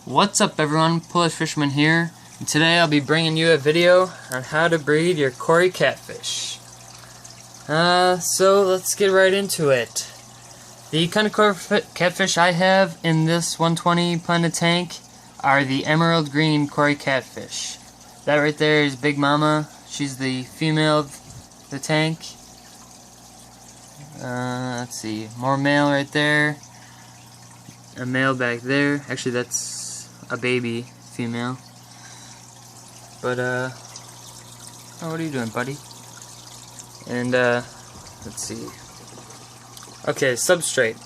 What's up everyone, Polish Fisherman here, and today I'll be bringing you a video on how to breed your Cory catfish. So let's get right into it. The kind of Cory catfish I have in this 120 planted tank are the emerald green Cory catfish. That right there is Big Mama. She's the female of the tank. Let's see, more male right there. A male back there. Actually, that's a baby female. But oh, what are you doing, buddy? And let's see. Okay, substrate.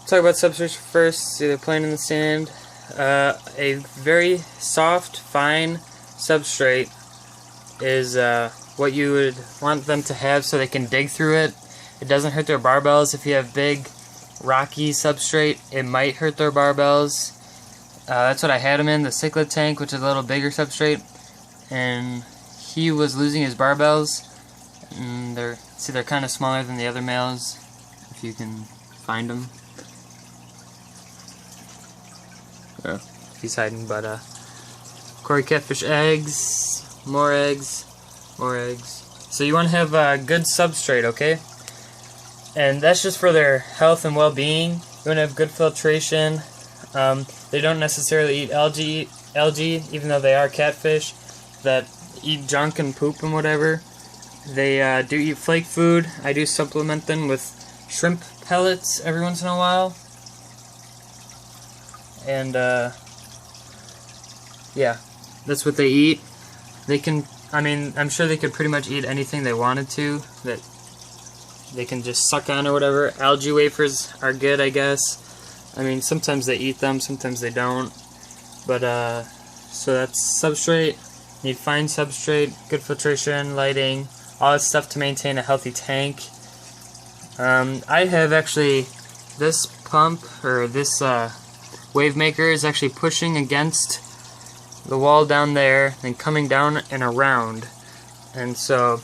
Talk about substrate first. See, they're playing in the sand. A very soft, fine substrate is what you would want them to have so they can dig through it. It doesn't hurt their barbells. If you have big, rocky substrate, it might hurt their barbells. That's what I had him in, the cichlid tank, which is a little bigger substrate, and he was losing his barbells. And they're kind of smaller than the other males, if you can find them. Oh, he's hiding, but Cory catfish eggs, more eggs, more eggs. So you want to have a good substrate, okay? And that's just for their health and well-being. You want to have good filtration. They don't necessarily eat algae, even though they are catfish that eat junk and poop and whatever. They do eat flake food. I do supplement them with shrimp pellets every once in a while. And yeah, that's what they eat. They can, I'm sure they could pretty much eat anything they wanted to that they can just suck on or whatever. Algae wafers are good, I guess. Sometimes they eat them, sometimes they don't. But, so that's substrate. Need fine substrate, good filtration, lighting, all that stuff to maintain a healthy tank. I have actually, this pump, or this wave maker is actually pushing against the wall down there, then coming down and around. And so,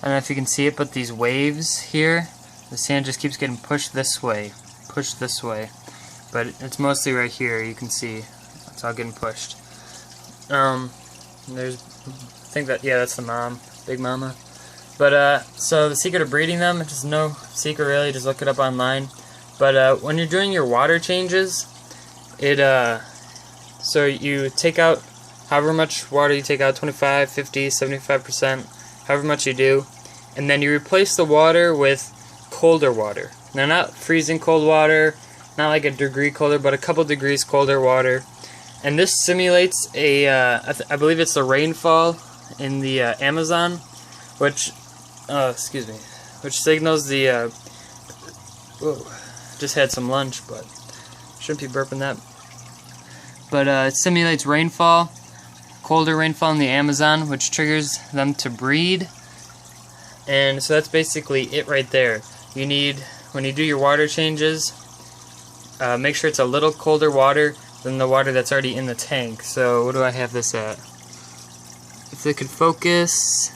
I don't know if you can see it, but these waves here, the sand just keeps getting pushed this way. But it's mostly right here, you can see. It's all getting pushed. There's, I think that, yeah, that's the mom, Big Mama. But, so the secret of breeding them, it's just no secret really, just look it up online. But, when you're doing your water changes, so you take out however much water you take out, 25, 50, 75%, however much you do, and then you replace the water with colder water. Now, not freezing cold water, not like a degree colder, but a couple degrees colder water. And this simulates a, I believe it's the rainfall in the Amazon, which, which signals the, whoa, just had some lunch, but shouldn't be burping that. But it simulates rainfall, colder rainfall in the Amazon, which triggers them to breed. And so that's basically it right there. You need, when you do your water changes, make sure it's a little colder water than the water that's already in the tank. So what do I have this at? If they could focus,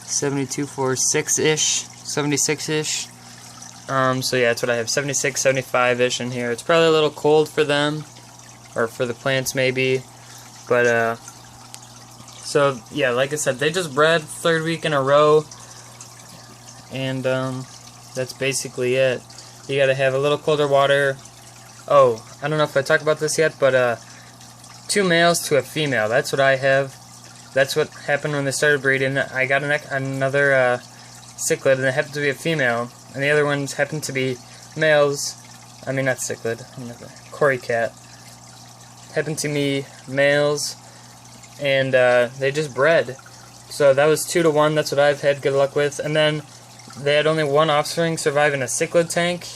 7246-ish, 76-ish. So yeah, that's what I have, 76, 75-ish in here. It's probably a little cold for them, or for the plants maybe. But so yeah, like I said, they just bred 3rd week in a row, and that's basically it. You gotta have a little colder water. Oh, I don't know if I talked about this yet, but 2 males to a female. That's what I have. That's what happened when they started breeding. I got another cichlid, and it happened to be a female, and the other ones happened to be males. Not cichlid, another Cory cat. Happened to be males, and they just bred. So that was 2 to 1. That's what I've had good luck with. And then they had only 1 offspring survive in a cichlid tank,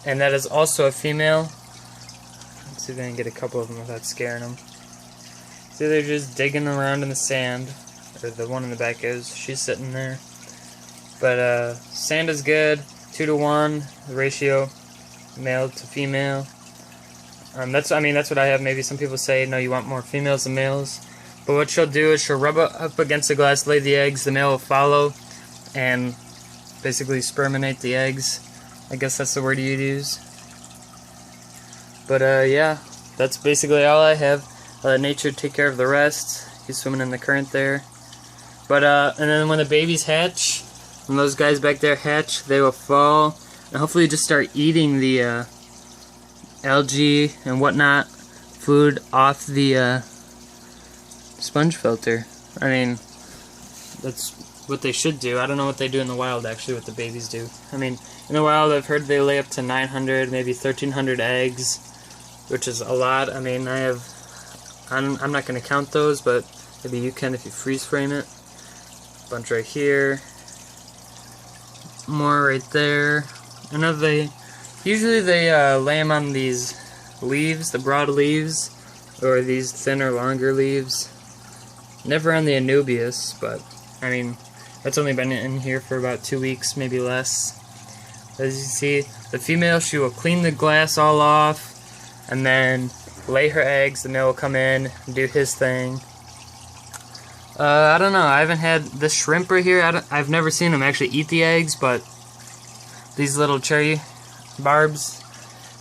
and that is also a female. Let's see if I can get a couple of them without scaring them. See, they're just digging around in the sand, or the one in the back is. She's sitting there. But sand is good, 2 to 1, the ratio, male to female. That's what I have. Maybe some people say, no, you want more females than males. But what she'll do is she'll rub up against the glass, lay the eggs, the male will follow, and basically sperminate the eggs. I guess that's the word you'd use. But yeah, that's basically all I have. Let nature take care of the rest. He's swimming in the current there. But and then when the babies hatch, when those guys back there hatch, they will fall and hopefully just start eating the algae and whatnot food off the sponge filter. I mean, that's what they should do. I don't know what they do in the wild, actually, what the babies do. I mean, in the wild, I've heard they lay up to 900, maybe 1,300 eggs, which is a lot. I mean, I'm not going to count those, but maybe you can if you freeze frame it. Bunch right here. More right there. Usually they lay them on these leaves, the broad leaves, or these thinner, longer leaves. Never on the Anubias, but I mean, that's only been in here for about 2 weeks, maybe less. As you see, the female, she will clean the glass all off, and then lay her eggs. The male will come in and do his thing. I don't know, I haven't had this shrimp right here. I've never seen them actually eat the eggs, but these little cherry barbs,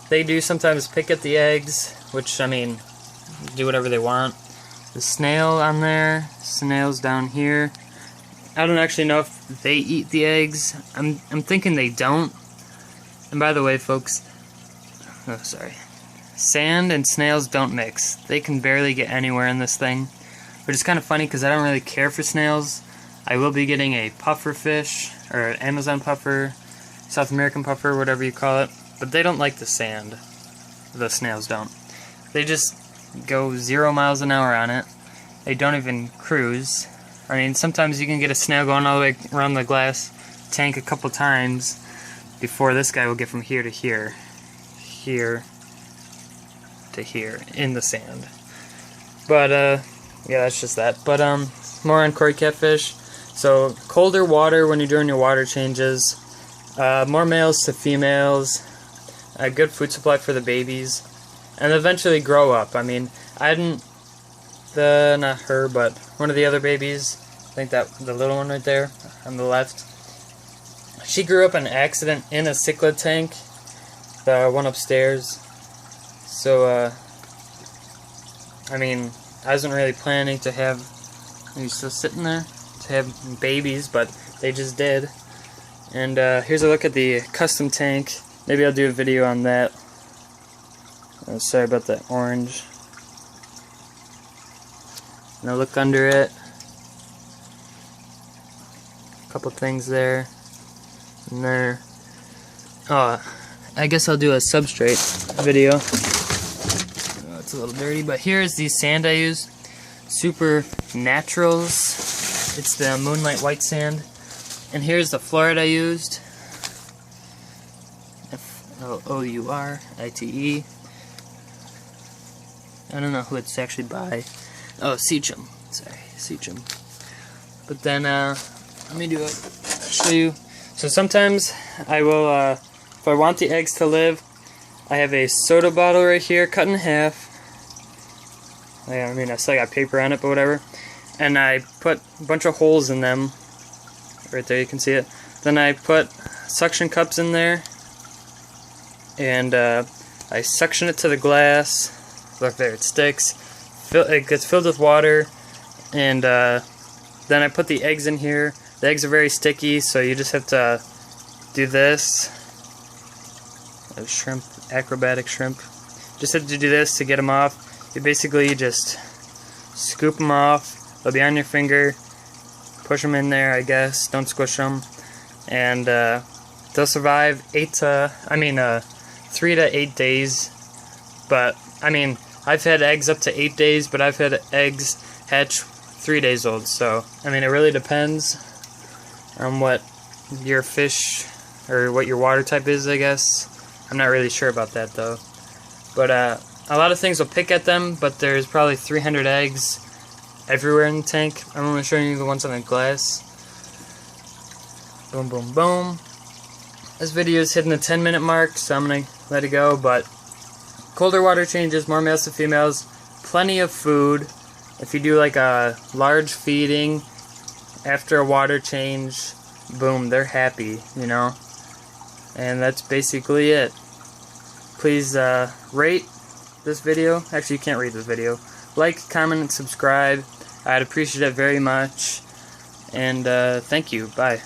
they do sometimes pick at the eggs, which, I mean, do whatever they want. The snail on there, snails down here. I don't actually know if they eat the eggs. I'm thinking they don't. And by the way, folks, oh sorry, sand and snails don't mix. They can barely get anywhere in this thing, which is kind of funny because I don't really care for snails. I will be getting a puffer fish, or an Amazon puffer, South American puffer, whatever you call it, but they don't like the sand. The snails don't. They just go 0 miles an hour on it. They don't even cruise. I mean, sometimes you can get a snail going all the way around the glass tank a couple times before this guy will get from here to here, here to here in the sand. But yeah, that's just that. But more on Cory catfish. So colder water when you're doing your water changes. More males to females. A good food supply for the babies, and eventually grow up. I mean, I didn't, not her, but one of the other babies, I think that the little one right there on the left, she grew up in an accident in a cichlid tank, the one upstairs. So I mean, I wasn't really planning to have, are you still sitting there, to have babies, but they just did. And here's a look at the custom tank. Maybe I'll do a video on that. Oh, sorry about that orange. Now look under it. A couple things there. And there. Oh, I guess I'll do a substrate video. Oh, it's a little dirty, but here's the sand I use. Super Naturals. It's the Moonlight White Sand. And here's the fluoride I used. F-L-O-U-R-I-T-E. I don't know who it's actually by. Oh, Seacham. Sorry, Seacham. But then, let me do it. I'll show you. So sometimes I will, if I want the eggs to live, I have a soda bottle right here, cut in half. I mean, I still got paper on it, but whatever. And I put a bunch of holes in them. Right there, you can see it. Then I put suction cups in there. And I suction it to the glass. Look there, it sticks. It gets filled with water, and then I put the eggs in here. The eggs are very sticky, so you just have to do this. A shrimp, acrobatic shrimp. Just have to do this to get them off. You basically just scoop them off. They'll be on your finger. Push them in there, I guess. Don't squish them, and they'll survive 3 to 8 days. But I mean, I've had eggs up to 8 days, but I've had eggs hatch 3 days old. So I mean, it really depends on what your fish or what your water type is, I guess. I'm not really sure about that though. But a lot of things will pick at them, but there's probably 300 eggs everywhere in the tank. I'm only showing you the ones on the glass. Boom, boom, boom. This video is hitting the 10-minute mark, so I'm going to let it go, but colder water changes, more males to females, plenty of food. If you do like a large feeding after a water change, boom, they're happy, you know. And that's basically it. Please rate, this video. Actually, you can't read this video. Like, comment, and subscribe. I'd appreciate it very much. And thank you. Bye.